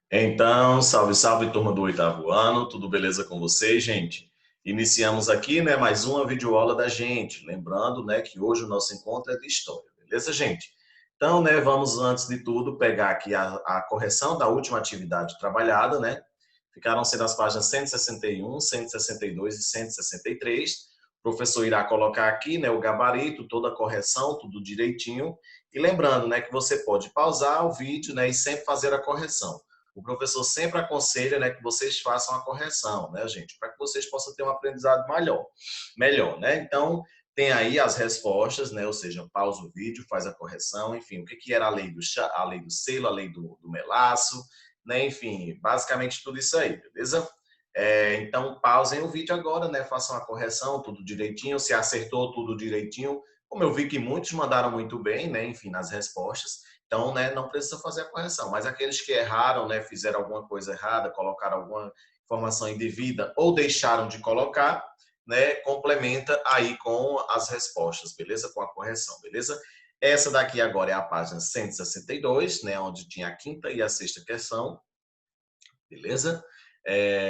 Então, salve, salve, turma do oitavo ano, tudo beleza com vocês, gente? Iniciamos aqui, né, mais uma videoaula da gente, lembrando, né, que hoje o nosso encontro é de história, beleza, gente? Então, né, vamos antes de tudo pegar aqui a correção da última atividade trabalhada, né? Ficaram sendo as páginas 161, 162 e 163. O professor irá colocar aqui, né, o gabarito, toda a correção, tudo direitinho. E lembrando, né, que você pode pausar o vídeo, né, e sempre fazer a correção. O professor sempre aconselha, né, que vocês façam a correção, né, gente, para que vocês possam ter um aprendizado melhor, né? Então, tem aí as respostas, né? Ou seja, pausa o vídeo, faz a correção, enfim, o que que era a lei do chá, a lei do selo, a lei do melaço, né? Enfim, basicamente tudo isso aí, beleza? Então, pausem o vídeo agora, né? Façam a correção, tudo direitinho, se acertou tudo direitinho. Como eu vi que muitos mandaram muito bem, né? Enfim, nas respostas. Então, né, não precisa fazer a correção. Mas aqueles que erraram, né, fizeram alguma coisa errada, colocaram alguma informação indevida ou deixaram de colocar, né, complementa aí com as respostas, beleza? Com a correção, beleza? Essa daqui agora é a página 162, né, onde tinha a quinta e a sexta questão, beleza?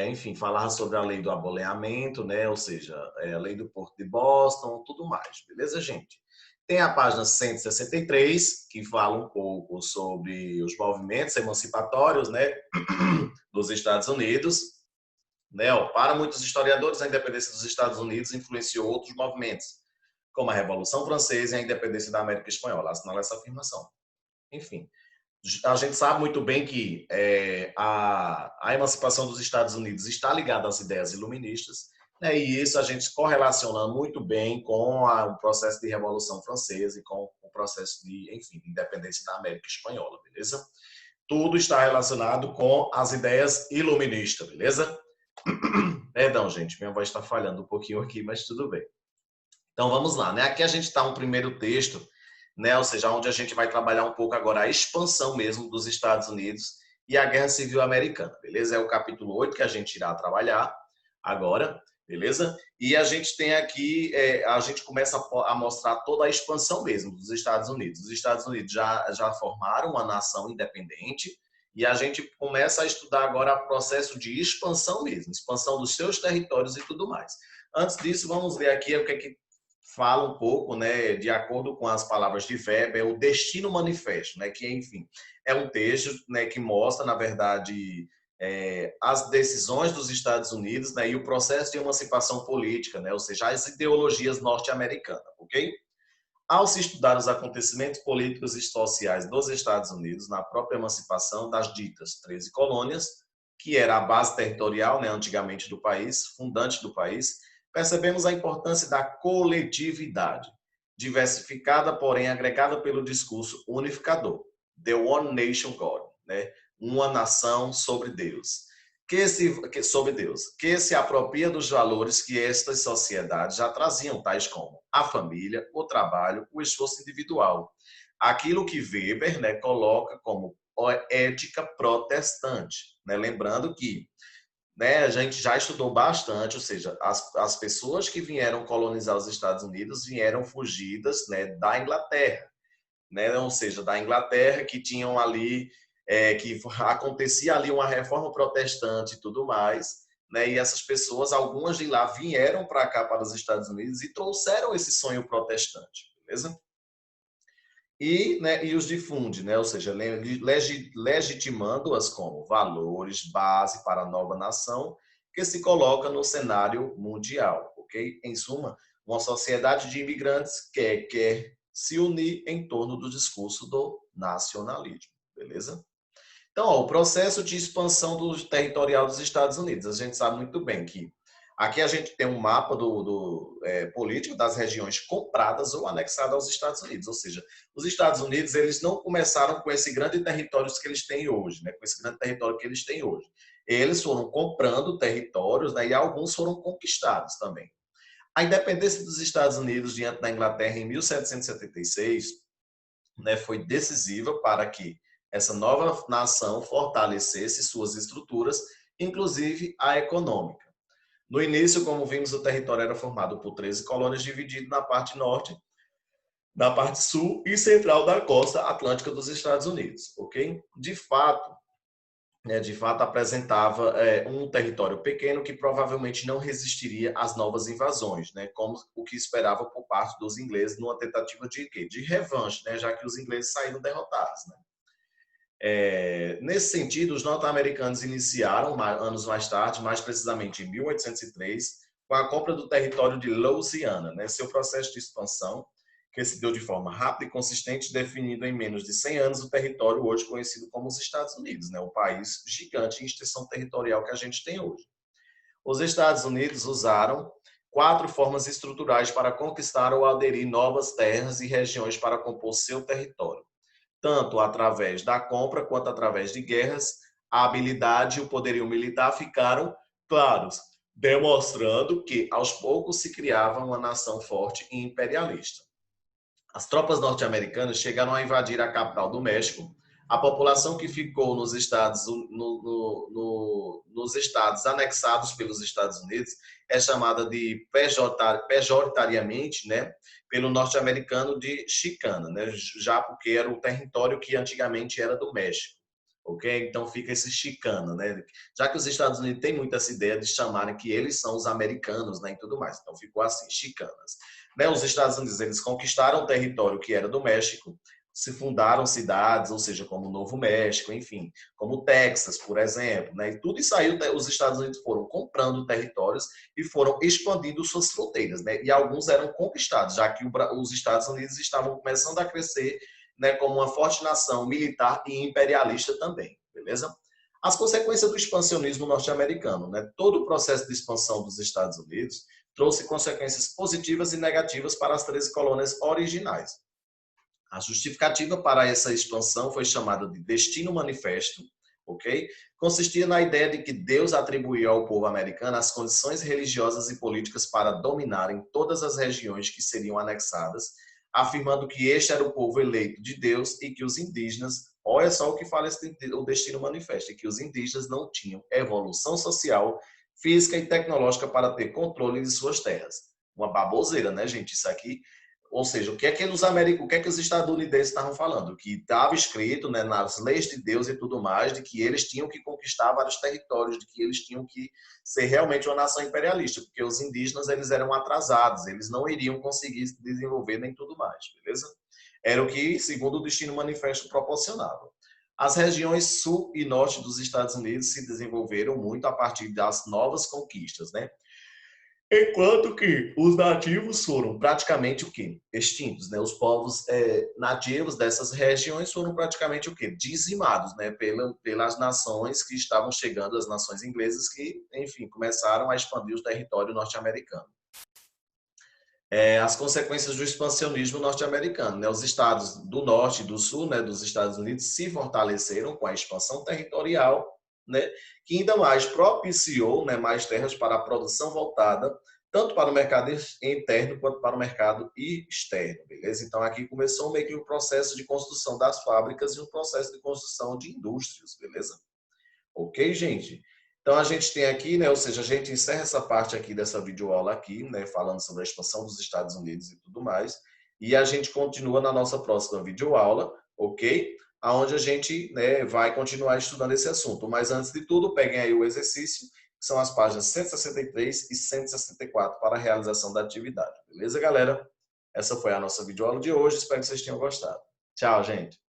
Enfim, falar sobre a lei do aboleamento, né? Ou seja, a lei do Porto de Boston, tudo mais, beleza, gente? Tem a página 163, que fala um pouco sobre os movimentos emancipatórios, né, dos Estados Unidos. Né? Para muitos historiadores, a independência dos Estados Unidos influenciou outros movimentos, como a Revolução Francesa e a independência da América Espanhola. Assinala essa afirmação. Enfim, a gente sabe muito bem que a emancipação dos Estados Unidos está ligada às ideias iluministas, né, e isso a gente correlaciona muito bem com o processo de Revolução Francesa e com o processo de, enfim, de independência da América Espanhola, beleza? Tudo está relacionado com as ideias iluministas, beleza? Perdão, gente, minha voz está falhando um pouquinho aqui, mas tudo bem. Então vamos lá, né? Aqui a gente está um primeiro texto, né? Ou seja, onde a gente vai trabalhar um pouco agora a expansão mesmo dos Estados Unidos e a Guerra Civil Americana, beleza? É o capítulo 8 que a gente irá trabalhar agora, beleza? E a gente tem aqui, a gente começa a mostrar toda a expansão mesmo dos Estados Unidos. Os Estados Unidos já formaram uma nação independente e a gente começa a estudar agora o processo de expansão mesmo, expansão dos seus territórios e tudo mais. Antes disso, vamos ver aqui o que é que fala um pouco, né, de acordo com as palavras de Weber, o Destino Manifesto, né, que, enfim, é um texto, né, que mostra, na verdade, as decisões dos Estados Unidos, né, e o processo de emancipação política, né, ou seja, as ideologias norte-americanas, ok? Ao se estudar os acontecimentos políticos e sociais dos Estados Unidos na própria emancipação das ditas 13 colônias, que era a base territorial, né, antigamente do país, fundante do país, percebemos a importância da coletividade, diversificada, porém agregada pelo discurso unificador, The One Nation God, né, uma nação sobre Deus, sobre Deus, que se apropria dos valores que estas sociedades já traziam, tais como a família, o trabalho, o esforço individual. Aquilo que Weber, né, coloca como ética protestante, né? Lembrando que, né, a gente já estudou bastante, ou seja, as pessoas que vieram colonizar os Estados Unidos vieram fugidas, né, da Inglaterra, né? Ou seja, da Inglaterra, que tinham ali, que acontecia ali uma reforma protestante e tudo mais, né? E essas pessoas, algumas de lá vieram para cá, para os Estados Unidos, e trouxeram esse sonho protestante, beleza? E, né, e os difunde, né? Ou seja, legitimando-as como valores, base para a nova nação que se coloca no cenário mundial, ok? Em suma, uma sociedade de imigrantes que quer se unir em torno do discurso do nacionalismo, beleza? Então, ó, o processo de expansão do territorial dos Estados Unidos, a gente sabe muito bem que aqui a gente tem um mapa político das regiões compradas ou anexadas aos Estados Unidos, ou seja, os Estados Unidos eles não começaram com esse grande território que eles têm hoje, né, com esse grande território que eles têm hoje. Eles foram comprando territórios, né, e alguns foram conquistados também. A independência dos Estados Unidos diante da Inglaterra em 1776, né, foi decisiva para que essa nova nação fortalecesse suas estruturas, inclusive a econômica. No início, como vimos, o território era formado por 13 colônias dividido na parte norte, na parte sul e central da costa atlântica dos Estados Unidos, ok? De fato, né, de fato apresentava um território pequeno que provavelmente não resistiria às novas invasões, né, como o que esperava por parte dos ingleses numa tentativa de quê? De revanche, né, já que os ingleses saíram derrotados. Né. Nesse sentido, os norte-americanos iniciaram, anos mais tarde, mais precisamente em 1803, com a compra do território de Louisiana, né, seu processo de expansão, que se deu de forma rápida e consistente, definindo em menos de 100 anos o território hoje conhecido como os Estados Unidos, né, o país gigante em extensão territorial que a gente tem hoje. Os Estados Unidos usaram 4 formas estruturais para conquistar ou aderir novas terras e regiões para compor seu território, tanto através da compra quanto através de guerras. A habilidade e o poderio militar ficaram claros, demonstrando que aos poucos se criava uma nação forte e imperialista. As tropas norte-americanas chegaram a invadir a capital do México. A população que ficou nos estados anexados pelos Estados Unidos é chamada de pejoritariamente, né, pelo norte-americano de chicana, né, já porque era o território que antigamente era do México. Ok? Então fica esse chicana, né? Já que os Estados Unidos têm muito essa ideia de chamarem que eles são os americanos, né, e tudo mais. Então ficou assim, chicanas. Né, os Estados Unidos eles conquistaram o território que era do México, se fundaram cidades, ou seja, como Novo México, enfim, como Texas, por exemplo, né? E tudo isso aí os Estados Unidos foram comprando territórios e foram expandindo suas fronteiras, né? E alguns eram conquistados, já que os Estados Unidos estavam começando a crescer, né, como uma forte nação militar e imperialista também, beleza? As consequências do expansionismo norte-americano, né? Todo o processo de expansão dos Estados Unidos trouxe consequências positivas e negativas para as 13 colônias originais. A justificativa para essa expansão foi chamada de Destino Manifesto, ok? Consistia na ideia de que Deus atribuiu ao povo americano as condições religiosas e políticas para dominarem todas as regiões que seriam anexadas, afirmando que este era o povo eleito de Deus e que os indígenas, olha só o que fala o Destino Manifesto, que os indígenas não tinham evolução social, física e tecnológica para ter controle de suas terras. Uma baboseira, né, gente? Isso aqui, ou seja, o que é que os estadunidenses estavam falando? Que estava escrito, né, nas leis de Deus e tudo mais, de que eles tinham que conquistar vários territórios, de que eles tinham que ser realmente uma nação imperialista, porque os indígenas eles eram atrasados, eles não iriam conseguir se desenvolver nem tudo mais, beleza? Era o que, segundo o Destino Manifesto, proporcionava. As regiões sul e norte dos Estados Unidos se desenvolveram muito a partir das novas conquistas, né? Enquanto que os nativos foram praticamente o quê? Extintos, né? Os povos nativos dessas regiões foram praticamente o quê? Dizimados, né? Pelas nações que estavam chegando, as nações inglesas que, enfim, começaram a expandir o território norte-americano. As consequências do expansionismo norte-americano, né? Os estados do norte e do sul, né, dos Estados Unidos se fortaleceram com a expansão territorial, né, que ainda mais propiciou, né, mais terras para a produção voltada tanto para o mercado interno quanto para o mercado externo, beleza? Então aqui começou meio que um processo de construção das fábricas e um processo de construção de indústrias, beleza? Ok, gente? Então a gente tem aqui, né, ou seja, a gente encerra essa parte aqui dessa videoaula aqui, né, falando sobre a expansão dos Estados Unidos e tudo mais, e a gente continua na nossa próxima videoaula, ok? Aonde a gente, né, vai continuar estudando esse assunto. Mas antes de tudo, peguem aí o exercício, que são as páginas 163 e 164 para a realização da atividade. Beleza, galera? Essa foi a nossa videoaula de hoje, espero que vocês tenham gostado. Tchau, gente!